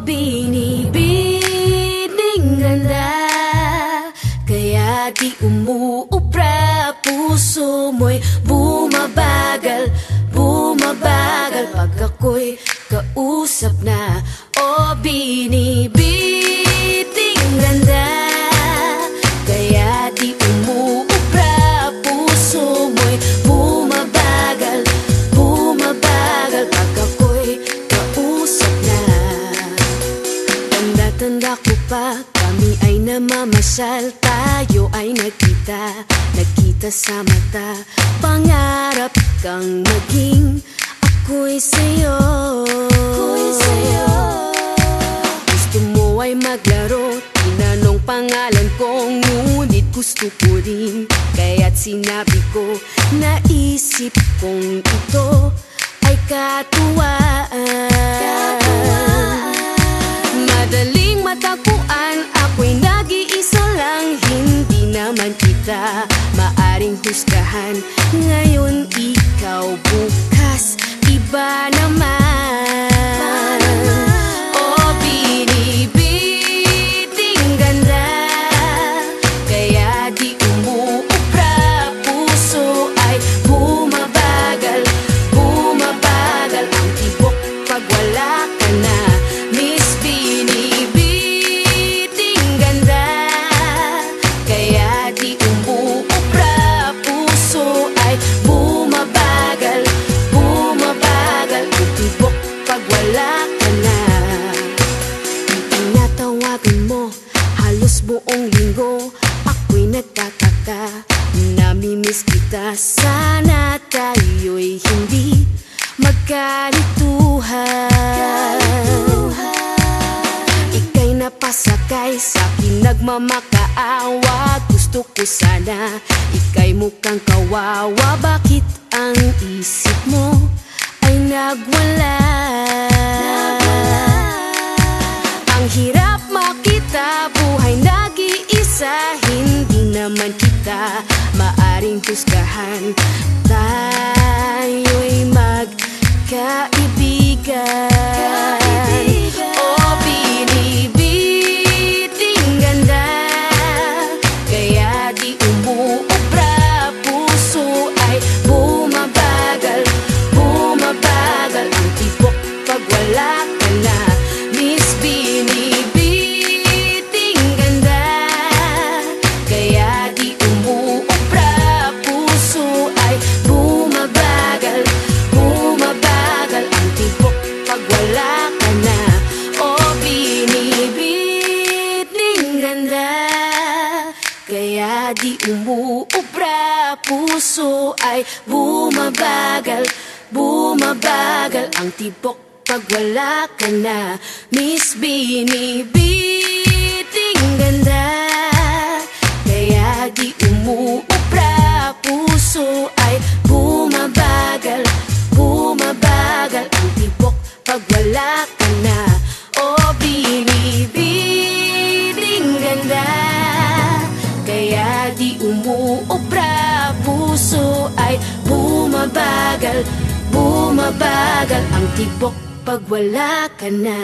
binibining ganda, kaya di umuubra. Puso mo'y bumabagal, bumabagal pag ako'y kausap na. O binibining ganda, kaya di umuubra. Puso mo'y bumabagal, bumabagal pag ako'y kausap na. Tanda-tanda ko pa, kami ay namamasyal. Tayo ay nagkita sa mata. Pangarap kang maging ako'y sa'yo. Gusto mo ay maglaro, tinanong pangalan ko, ngunit gusto ko rin. Kaya't sinabi ko, naisip kong ito ay katuwaan. Madaling matagpuan, ako'y nag-iisa lang. Hindi naman kita maaring husgahan. Ngayon ikaw, bukas iba naman. O binibining ganda, kaya di umuubra. Puso ay bumabagal, bumabagal ang tibok pag wala ka na. Miss binibining ganda, kaya di umuubra. Puso ay bumabagal, bumabagal ang tibok pag wala ka na. Tinatawagan mo halos buong linggo, ako'y nagtataka, namimiss kita. Sana tayo'y hindi magkalituhan. Ika'y napasakay sa'kin, nagmamakaawa. Gusto ko sana ika'y mukhang kawawa. Bakit ang isip mo ay nagwala? Ang hirap makita, buhay nag-iisa. Hindi naman kita maaring husgahan. Tayo'y magkaibigan. O binibining ganda, kaya di umuubra. Puso ay bumabagal, bumabagal ang tibok pag wala ka na. Miss binibining ganda, kaya di umuubra. Puso ay bumabagal, bumabagal ang tibok pag wala ka na. O binibining ganda, kaya di umuubra. Puso ay bumabagal, bumabagal ang tibok pag wala ka na. Miss binibining ganda, kaya di umuubra. Puso ay bumabagal, bumabagal ang tibok pag wala ka na. O binibining ganda, kaya di umuubra. Puso ay bumabagal, bumabagal ang tibok pag wala ka na.